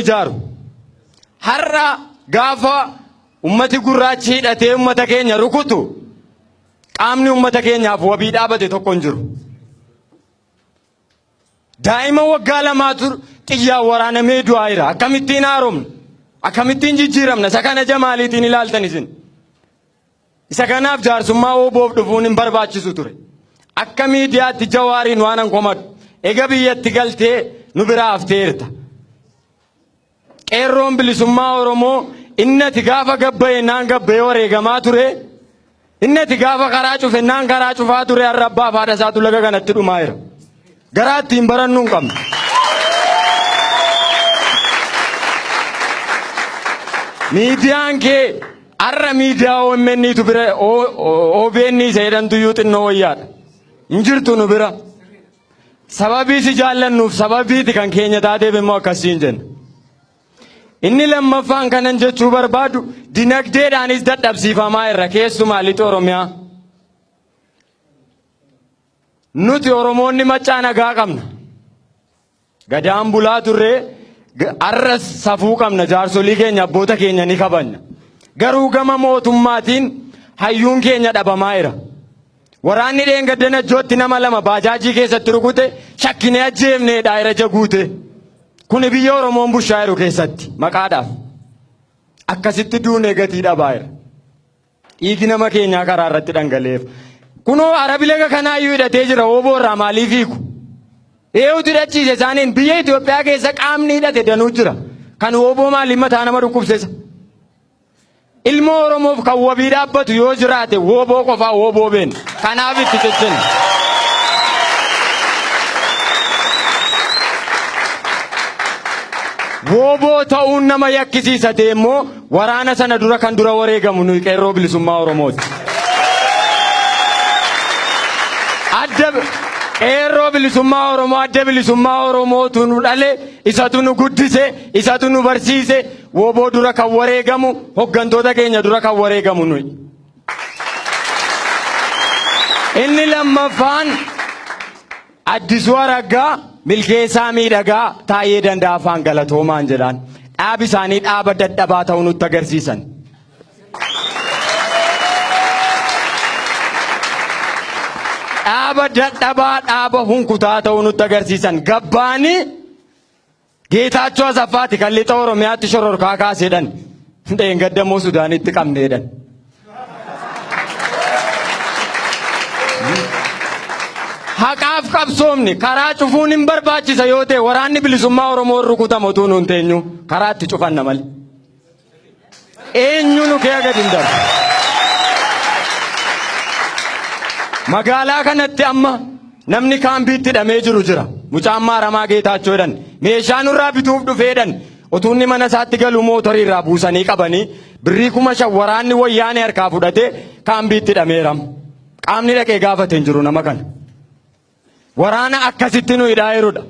jaaru har'a gaafa ummati gurraachi hidhatee ummata keenya rukutu qaamni ummata keenyaaf wabii dhaabate tokko hin jiru. Daa'ima waggaa lamaatu xiyyaa waraanamee du'aa jira. Akkamittiin haaromna? Akkamittiin jijjiiramna? Isa kana jamaaliitiin ilaaltan isin? Isa kanaaf jaarsummaa ooboof dhufuun hin barbaachisu ture. Akka miidiyaatti Jawaariin waan an komadhu. Ega biyyatti galtee nu biraa hafteerta. Qeerroon bilisummaa Oromoo innati gaafa gabbaye naan gabbaye wareegamaa ture. Innati gaafa karaa cufe naan karaa cufaa ture har'a abbaa faadha isaatu laga kanatti dhumaa jira. Garaa ittiin barannuu hin qabnu. Miidiyaan kee har'a miidiyaa OMN'tu bira OBN isa jedhamtu iyyuu xinnoo wayyaadha. Hin jirtu nu bira. Sababii si jaallannuuf sababiiti kan keenya taateef immoo akkasiin jenna. Inni lammaffaan kanan jechuu barbaadu dinagdeedhaanis dadhabsiifamaa irra keessumaa lixa Oromiyaa. Nuti Oromoonni machaa nagaa qabna. Gadaan bulaa turree arras safuu qabna jaarsolii keenya abboota keenya ni kabajna. Garuu gama mootummaatiin hayyuun keenya dhabamaa jira. Waraanni dheengaddan ajjootti nama lama baajaajii keessatti rukute shakkinee ajjeefnee daa'ira guute. Kuni biyya Oromoon bushaa jiru keessatti maqaadhaaf. Akkasitti duunee gatii dhabaa jira. Dhiigi nama keenyaa karaa irratti dhangala'eef. Kunoo Arabi laga kanaa iyyuu hidhatee jira ooboo irraa maaliif hiiku? Eeyyuutu hidhachiise isaaniin biyya Itoophiyaa keessa qaamni hidhate danuu jira. Kan ooboo maaliif mataa nama dhukkubseessa? Ilmoo Oromoof kan wabii dhaabbatu yoo jiraate ooboo qofaa ooboo beena. Kanaaf itti ceccenna. Ooboo ta'uun nama yakkisiisa ta'e immoo waraana sana dura kan dura wareegamu nuyi qeerroo bilisummaa Oromooti. Qeerroo bilisummaa Oromoo adda bilisummaa Oromootu nu dhale isatu nu guddise isatu nu barsiise ooboo dura kan wareegamu hoggantoota keenya dura kan wareegamu nuyi. Inni lammaffaan Addisuu Araggaa milkeessaa miidhagaa taa'ee danda'a afaan galatoomaan jedhaan dhaabi isaanii dhaaba dadhabaa ta'uu nutti agarsiisan. Dhaaba dadhabaa dhaaba hunkutaa ta'uu nutti agarsiisan. Gabbaani Geetaachoo Asaffaati kan lixa Oromiyaatti shororkaa kaaseedhan. Dheengaddamoo Sudaanitti qabneedhan. Haqaaf qabsoomni karaa cufuun hin barbaachisa yoo ta'e waraanni bilisummaa Oromoo rukutamu utuu nuun teenyu karaatti cufanna malee. Eenyu nu kee gadi hin darbu. Magaalaa kanatti amma namni kaambiitti hidhamee jiru jira. Mucaan Maaramaa Geetaachoo jedhan. Meeshaa nurraa bituuf dhufeedhan. Utuu inni mana isaatti galu mootorii irraa buusanii qabanii birrii 5,000 waraanni wayyaanee harkaa fudhatee kaambiitti hidhameera. Qaamni dhaqee gaafate hin jiru nama kana. Waraana akkasitti nu hidhaa jirudha.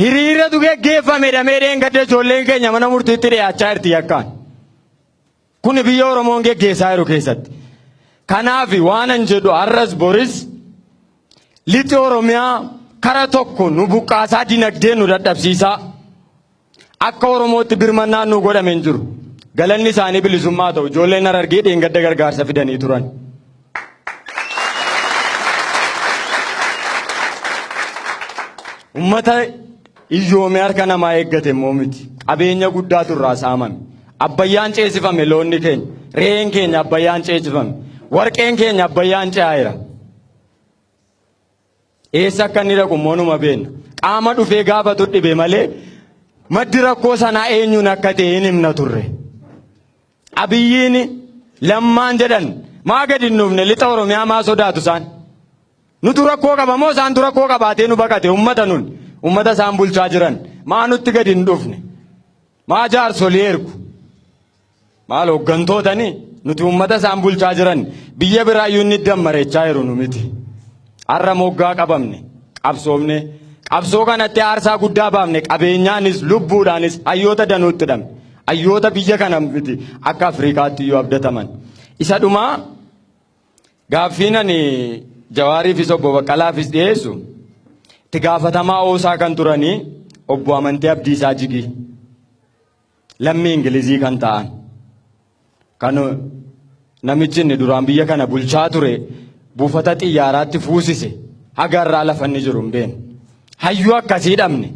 Hiriiratu geggeeffame hidhamee dheengadda ijoolleen keenya mana murtiitti dhiyaachaa jirti yakkaan. Kuni biyya Oromoon geggeessaa jiru keessatti. Kanaaf waan an jedhu arras boris lixi Oromiyaa kara tokko nu buqqaasaa dinagdee nu dadhabsiisaa. Akka Oromootti birmannaan nu godhame hin jiru. Galanni isaanii bilisummaa ta'u ijoolleen Harargee dheengadda gargaarsa fidanii turan. Ummata iyyoomee harka namaa eeggate immoo miti. Qabeenya guddaatu irraa saamame. Abbayyaan ceesifame loonni keenya. Re'een keenya abbayyaan ceesifame. Warqeen keenya abbayyaan ce'aayira. Eessa akka inni dhaqu immoo numa beekna. Qaama dhufee gaafatu dhibe malee maddi rakkoo sanaa eenyuun akka ta'e hin himna turre. Abiyyiin Lammaan jedhan maa gadi hin dhufne lixa Oromiyaa maa sodaatu isaan. Nutu rakkoo qaba moo isaantu rakkoo qabaatee nu baqate ummata nun ummata isaan bulchaa jiran maa nutti gadi hin dhufne maa jaarsolii ergu maal hooggantootanii nuti ummata isaan bulchaa jiran biyya biraayyuu inni dammareechaa jiru nu miti. Har'a moggaa qabamne qabsoomne qabsoo kanatti aarsaa guddaa baafne qabeenyaanis lubbuudhaanis hayyoota danuutti dhabne hayyoota biyya kana miti akka Afrikaatti iyyuu abdataman. Isa dhumaa gaaffiin ani Jawaariifis obbo Baqqalaafis dhiyeessu itti gaafatamaa oosaa kan turanii obbo Amantii Abdiisaa Jigii. lammii Ingilizii kan ta'an kan namichi inni duraan biyya kana bulchaa ture buufata xiyyaaraatti fuusise haga irraa lafa inni jiru hin beekne. Hayyuu akkasii dhabne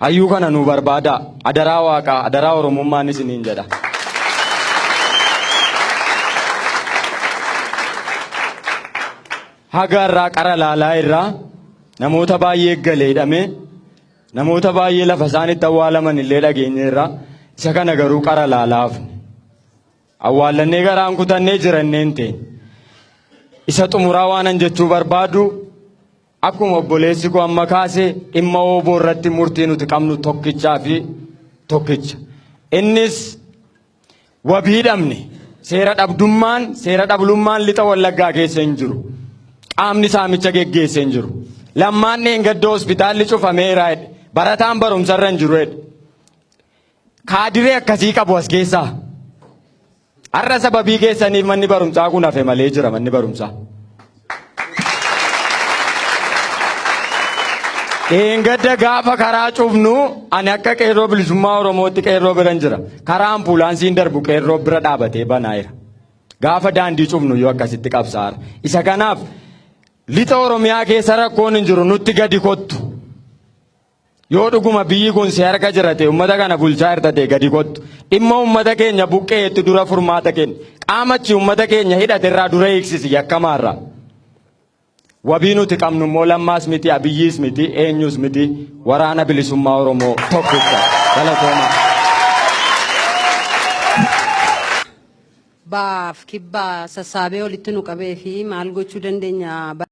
hayyuu kana nu barbaada. Adaraa Waaqaa adaraa Oromummaan isiniin jedha. Haga irraa qara laalaa irraa namoota baay'ee galee hidhame namoota baay'ee lafa isaanitti awwaalaman illee dhageenye irraa isa kana garuu qara laalaaf awwaalannee garaan kutannee jiranneen ta'e isa xumuraa waanan jechuu barbaadu akkuma obboleessi koo amma kaase dhimma ooboo irratti murtii nuti qabnu tokkichaa fi tokkicha. Innis wabii dhabne seera dhabdummaan lixa Wallaggaa keessa hin jiru. Qaamni saamicha geggeessee hin jiru. Lammaan dheengaddoo hospitaalli cufameera jedhe. Barataan barumsarra hin jiru jedhe. Kaadiree akkasii qabu as keessaa. Har'a sababii keessaniif manni barumsaa kun hafe malee jira manni barumsaa. Dheengadda gaafa karaa cufnu ani akka qeerroo bilisummaa Oromootti qeerroo bira jira. Karaa ambulaansiin darbu qeerroo bira dhaabatee banaa'eera. Gaafa daandii cufnu yoo akkasitti qabsaara. Isa kanaaf lixa Oromiyaa keessa rakkoon hin jiru nutti gadi kottu. Yoo dhuguma biyyi kun si harka jirate ummata kana bulchaa hirtate gadi kottu. Dhimma ummata keenya buqqeetti dura furmaata kenni. Qaamachi ummata keenya hidhate irraa dura eegsisi yakkamaarraa. Wabii nuti qabnu immoo Lammaas miti Abiyyiis miti eenyus miti waraana bilisummaa Oromoo tokkicha. Galatooma. Baaf kibbaa sassaabee walitti nu qabee fi maal gochuu dandeenya?